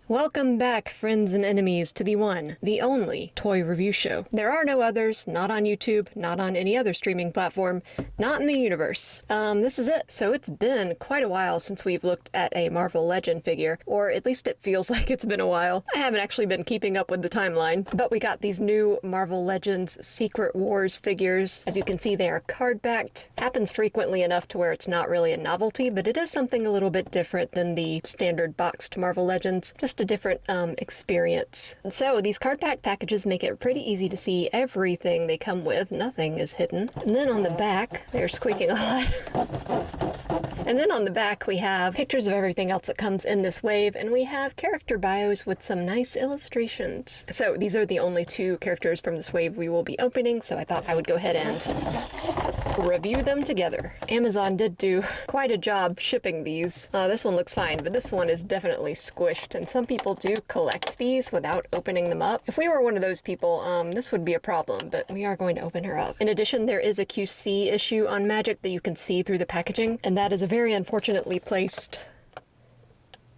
Welcome back, friends and enemies, to the one, the only toy review show. There are no others, not on YouTube, not on any other streaming platform, not in the universe. This is it. So it's been quite a while since we've looked at a Marvel Legend figure, or at least it feels like it's been a while. I haven't actually been keeping up with the timeline, but we got these new Marvel Legends Secret Wars figures. As you can see, they are card-backed. Happens frequently enough to where it's not really a novelty, but it is something a little bit different than the standard boxed Marvel Legends. Just a different experience. And so these card pack packages make it pretty easy to see everything they come with. Nothing is hidden. And then on the back, they're squeaking a lot. And then on the back we have pictures of everything else that comes in this wave, and we have character bios with some nice illustrations. So these are the only two characters from this wave we will be opening, so I thought I would go ahead and review them together. Amazon did do quite a job shipping these. This one looks fine, but this one is definitely squished, and some people do collect these without opening them up. If we were one of those people, this would be a problem, but we are going to open her up. In addition, there is a QC issue on Magik that you can see through the packaging, and that is a very unfortunately placed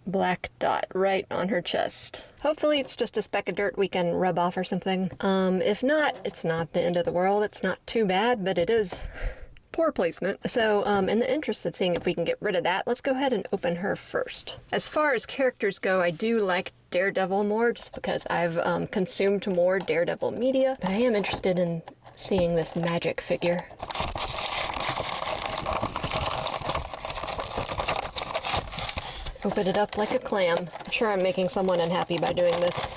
black dot right on her chest. Hopefully it's just a speck of dirt we can rub off or something. If not, it's not the end of the world. It's not too bad, but it is poor placement. So in the interest of seeing if we can get rid of that, let's go ahead and open her first. As far as characters go, I do like Daredevil more just because I've consumed more Daredevil media, but I am interested in seeing this Magik figure. Open it up like a clam. I'm sure I'm making someone unhappy by doing this.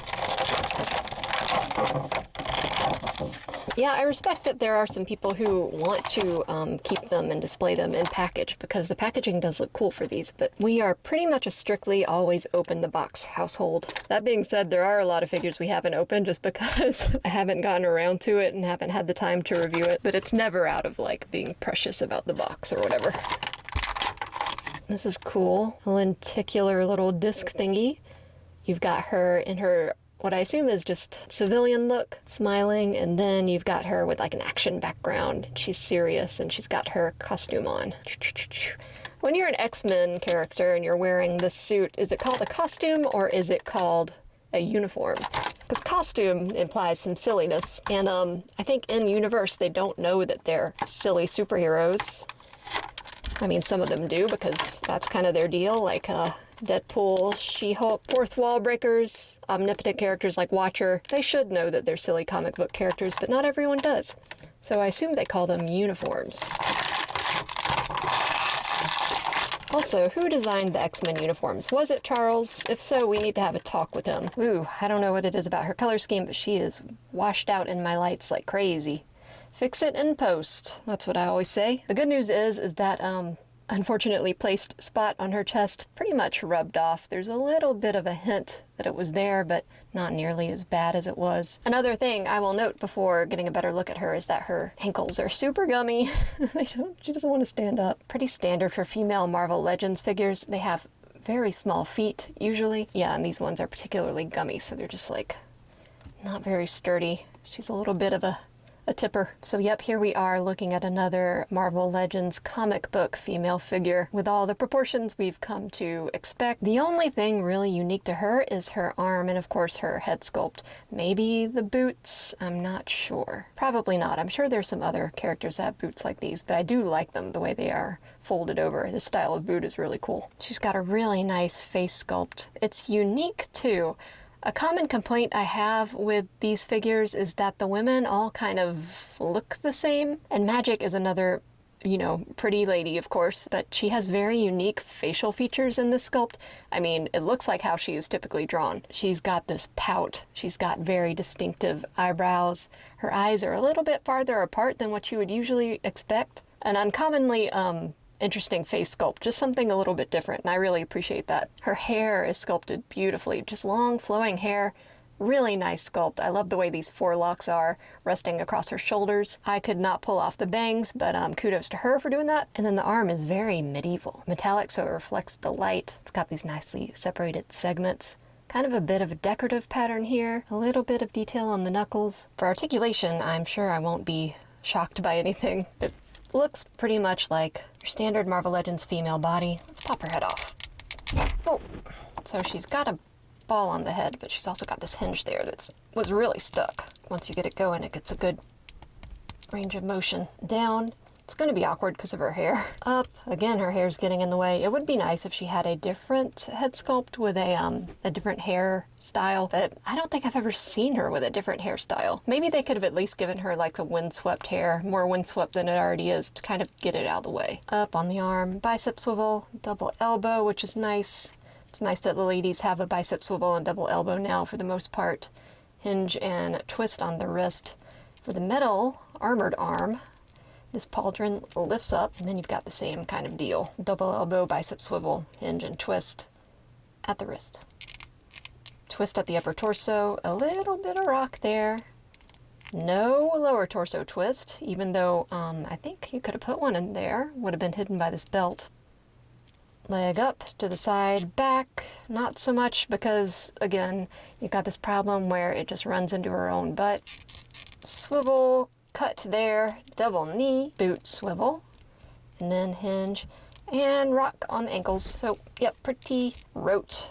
Yeah, I respect that there are some people who want to keep them and display them in package, because the packaging does look cool for these, but we are pretty much a strictly always open the box household. That being said, there are a lot of figures we haven't opened just because I haven't gotten around to it and haven't had the time to review it, but it's never out of like being precious about the box or whatever. This is cool. A lenticular little disc thingy. You've got her in her, what I assume is just civilian look, smiling, and then you've got her with like an action background. She's serious and she's got her costume on. When you're an X-Men character and you're wearing this suit, is it called a costume or is it called a uniform? Because costume implies some silliness, and I think in universe they don't know that they're silly superheroes. I mean, some of them do, because that's kind of their deal, like Deadpool, She-Hulk, fourth wall breakers, omnipotent characters like Watcher. They should know that they're silly comic book characters, but not everyone does. So I assume they call them uniforms. Also, who designed the X-Men uniforms? Was it Charles? If so, we need to have a talk with him. Ooh, I don't know what it is about her color scheme, but she is washed out in my lights like crazy. Fix it in post. That's what I always say. The good news is that unfortunately placed spot on her chest pretty much rubbed off. There's a little bit of a hint that it was there, but not nearly as bad as it was. Another thing I will note before getting a better look at her is that her ankles are super gummy. She doesn't want to stand up. Pretty standard for female Marvel Legends figures. They have very small feet, usually. Yeah, and these ones are particularly gummy, so they're just like not very sturdy. She's a little bit of a tipper. So yep, here we are looking at another Marvel Legends comic book female figure with all the proportions we've come to expect. The only thing really unique to her is her arm and of course her head sculpt. Maybe the boots? I'm not sure. Probably not. I'm sure there's some other characters that have boots like these, but I do like them the way they are folded over. This style of boot is really cool. She's got a really nice face sculpt. It's unique too. A common complaint I have with these figures is that the women all kind of look the same. And Magik is another, you know, pretty lady, of course, but she has very unique facial features in this sculpt. I mean, it looks like how she is typically drawn. She's got this pout. She's got very distinctive eyebrows. Her eyes are a little bit farther apart than what you would usually expect. An uncommonly, interesting face sculpt, just something a little bit different, and I really appreciate that. Her hair is sculpted beautifully, just long flowing hair, really nice sculpt. I love the way these forelocks are resting across her shoulders. I could not pull off the bangs, but kudos to her for doing that. And then the arm is very medieval, metallic, so it reflects the light. It's got these nicely separated segments. Kind of a bit of a decorative pattern here, a little bit of detail on the knuckles. For articulation, I'm sure I won't be shocked by anything. It looks pretty much like your standard Marvel Legends female body. Let's pop her head off. Oh, so she's got a ball on the head, but she's also got this hinge there that was really stuck. Once you get it going, it gets a good range of motion. Down. It's going to be awkward because of her hair. Up. Again, her hair's getting in the way. It would be nice if she had a different head sculpt with a different hair style, but I don't think I've ever seen her with a different hairstyle. Maybe they could have at least given her like a windswept hair, more windswept than it already is, to kind of get it out of the way. Up on the arm, bicep swivel, double elbow, which is nice. It's nice that the ladies have a bicep swivel and double elbow now for the most part. Hinge and twist on the wrist. For the metal armored arm, this pauldron lifts up, and then you've got the same kind of deal. Double elbow, bicep swivel, hinge and twist at the wrist. Twist at the upper torso, a little bit of rock there. No lower torso twist, even though I think you could have put one in there. Would have been hidden by this belt. Leg up to the side, back, not so much because, again, you've got this problem where it just runs into her own butt. Swivel, cut there, double knee, boot swivel, and then hinge, and rock on the ankles. So, yep, pretty rote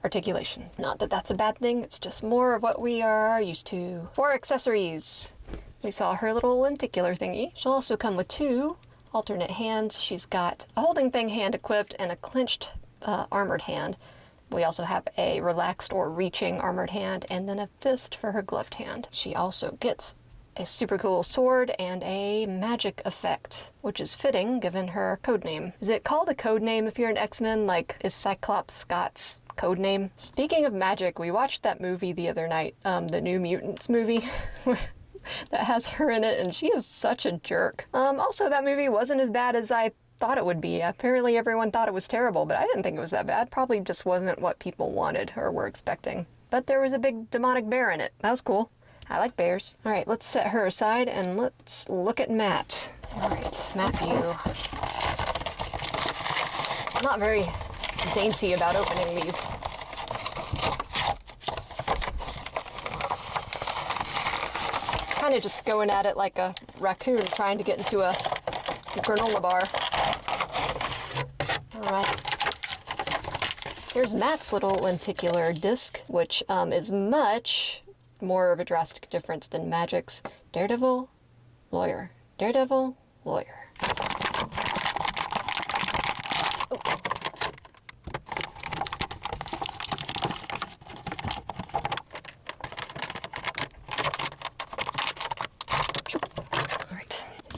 articulation. Not that that's a bad thing, it's just more of what we are used to. For accessories, we saw her little lenticular thingy. She'll also come with two alternate hands. She's got a holding thing hand equipped and a clenched armored hand. We also have a relaxed or reaching armored hand, and then a fist for her gloved hand. She also gets a super cool sword and a magic effect, which is fitting given her code name. Is it called a code name if you're an X-Men? Like, is Cyclops Scott's code name? Speaking of magic, we watched that movie the other night, the New Mutants movie. That has her in it, and she is such a jerk. Also, that movie wasn't as bad as I thought it would be. Apparently everyone thought it was terrible, but I didn't think it was that bad. Probably just wasn't what people wanted or were expecting. But there was a big demonic bear in it. That was cool. I like bears. All right, let's set her aside and let's look at Matt. All right, Matt view. Not very dainty about opening these. Kind of just going at it like a raccoon trying to get into a granola bar. All right. Here's Matt's little lenticular disc, which is much more of a drastic difference than Magik's. Daredevil, lawyer. Daredevil, lawyer.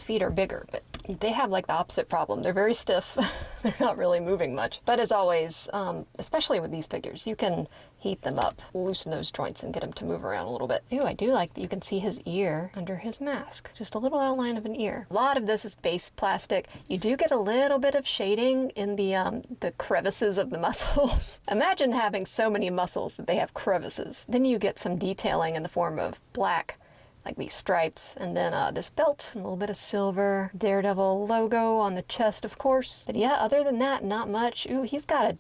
Feet are bigger, but they have like the opposite problem. They're very stiff. They're not really moving much. But as always, especially with these figures, you can heat them up, loosen those joints, and get them to move around a little bit. Ooh, I do like that you can see his ear under his mask. Just a little outline of an ear. A lot of this is base plastic. You do get a little bit of shading in the crevices of the muscles. Imagine having so many muscles that they have crevices. Then you get some detailing in the form of black, like these stripes, and then this belt, and a little bit of silver. Daredevil logo on the chest, of course. But yeah, other than that, not much. Ooh, he's got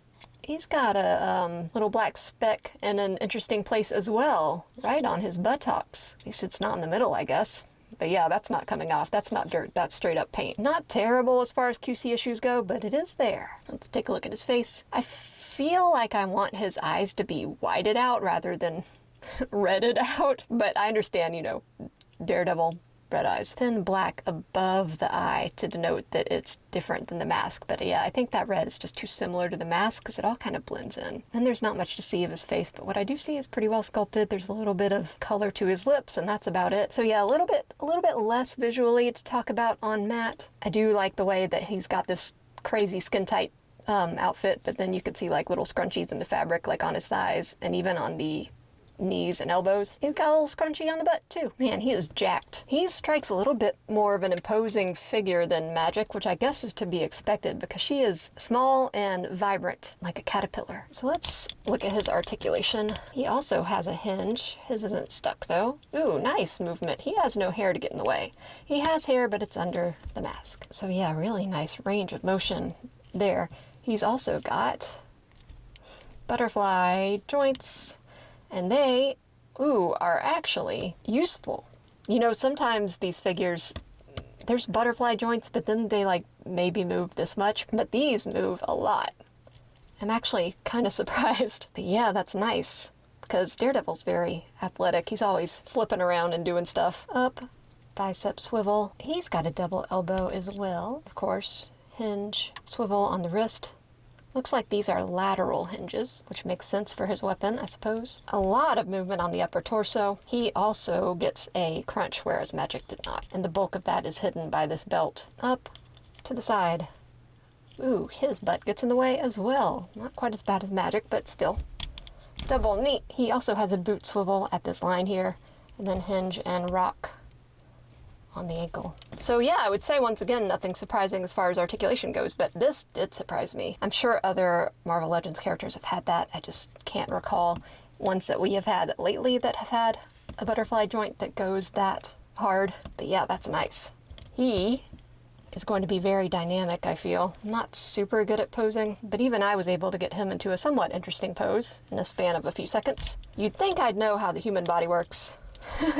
a little black speck in an interesting place as well, right on his buttocks. At least it's not in the middle, I guess. But yeah, that's not coming off. That's not dirt. That's straight up paint. Not terrible as far as QC issues go, but it is there. Let's take a look at his face. I feel like I want his eyes to be whited out rather than redded out, but I understand, you know, Daredevil, red eyes. Thin black above the eye to denote that it's different than the mask, but yeah, I think that red is just too similar to the mask because it all kind of blends in. And there's not much to see of his face, but what I do see is pretty well sculpted. There's a little bit of color to his lips, and that's about it. So yeah, a little bit less visually to talk about on Matt. I do like the way that he's got this crazy skin tight outfit, but then you could see like little scrunchies in the fabric, like on his thighs and even on the knees and elbows. He's got a little scrunchy on the butt too. Man, he is jacked. He strikes a little bit more of an imposing figure than Magik, which I guess is to be expected because she is small and vibrant like a caterpillar. So let's look at his articulation. He also has a hinge. His isn't stuck though. Ooh, nice movement. He has no hair to get in the way. He has hair, but it's under the mask. So yeah, really nice range of motion there. He's also got butterfly joints, and they, are actually useful. You know, sometimes these figures, there's butterfly joints, but then they like maybe move this much, but these move a lot. am actually kind of surprised. But yeah, that's nice, because Daredevil's very athletic. He's always flipping around and doing stuff. Up, bicep swivel. He's got a double elbow as well, of course. Hinge, swivel on the wrist. Looks like these are lateral hinges, which makes sense for his weapon, I suppose. A lot of movement on the upper torso. He also gets a crunch, whereas Magik did not. And the bulk of that is hidden by this belt. Up, to the side. Ooh, his butt gets in the way as well. Not quite as bad as Magik, but still. Double knee. He also has a boot swivel at this line here. And then hinge and rock on the ankle. So yeah, I would say once again, nothing surprising as far as articulation goes, but this did surprise me. I'm sure other Marvel Legends characters have had that. I just can't recall ones that we have had lately that have had a butterfly joint that goes that hard. But yeah, that's nice. He is going to be very dynamic, I feel. Not super good at posing, but even I was able to get him into a somewhat interesting pose in a span of a few seconds. You'd think I'd know how the human body works,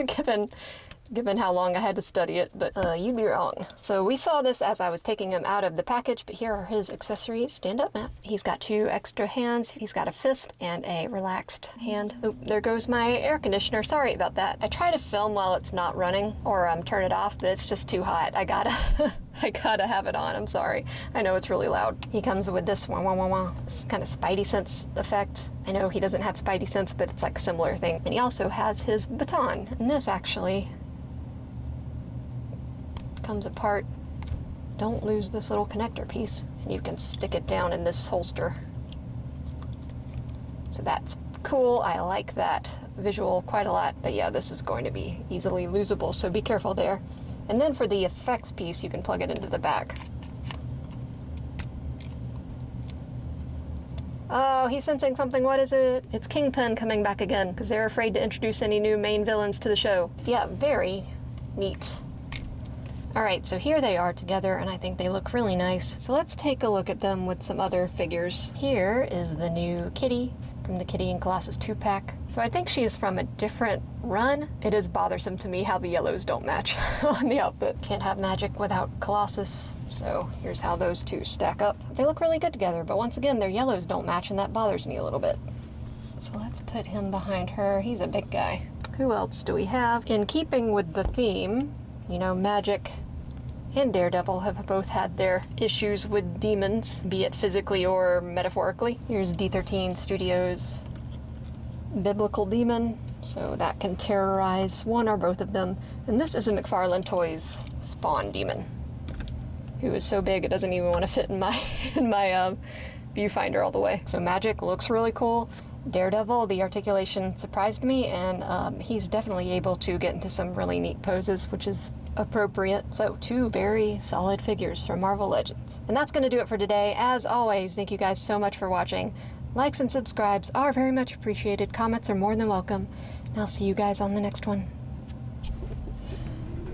given how long I had to study it, but you'd be wrong. So we saw this as I was taking him out of the package, but here are his accessories. Stand up, Matt. He's got 2 extra hands. He's got a fist and a relaxed hand. Oop, there goes my air conditioner. Sorry about that. I try to film while it's not running, or turn it off, but it's just too hot. I gotta have it on. I'm sorry. I know it's really loud. He comes with this wah wah wah wah. This kind of Spidey sense effect. I know he doesn't have Spidey sense, but it's like a similar thing. And he also has his baton. And this actually comes apart. Don't lose this little connector piece, and you can stick it down in this holster. So that's cool. I like that visual quite a lot. But yeah, this is going to be easily losable, so be careful there. And then for the effects piece, you can plug it into the back. Oh, he's sensing something. What is it? It's Kingpin coming back again, because they're afraid to introduce any new main villains to the show. Yeah, very neat. Alright, so here they are together, and I think they look really nice. So let's take a look at them with some other figures. Here is the new Kitty from the Kitty and Colossus 2-pack. So I think she is from a different run. It is bothersome to me how the yellows don't match on the outfit. Can't have Magik without Colossus, so here's how those two stack up. They look really good together, but once again, their yellows don't match, and that bothers me a little bit. So let's put him behind her. He's a big guy. Who else do we have? In keeping with the theme, you know, Magik and Daredevil have both had their issues with demons, be it physically or metaphorically. Here's D13 Studios' Biblical Demon, so that can terrorize one or both of them. And this is a McFarlane Toys Spawn Demon, who is so big it doesn't even want to fit in my viewfinder all the way. So Magik looks really cool. Daredevil, the articulation surprised me, and he's definitely able to get into some really neat poses, which is appropriate. So 2 very solid figures from Marvel Legends. And that's going to do it for today. As always, thank you guys so much for watching. Likes and subscribes are very much appreciated. Comments are more than welcome. And I'll see you guys on the next one.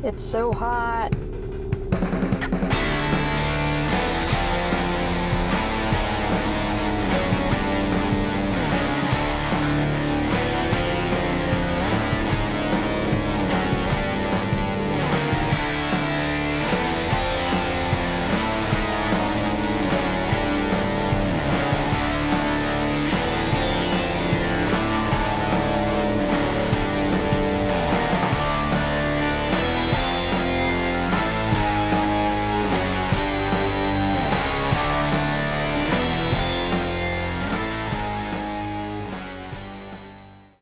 It's so hot.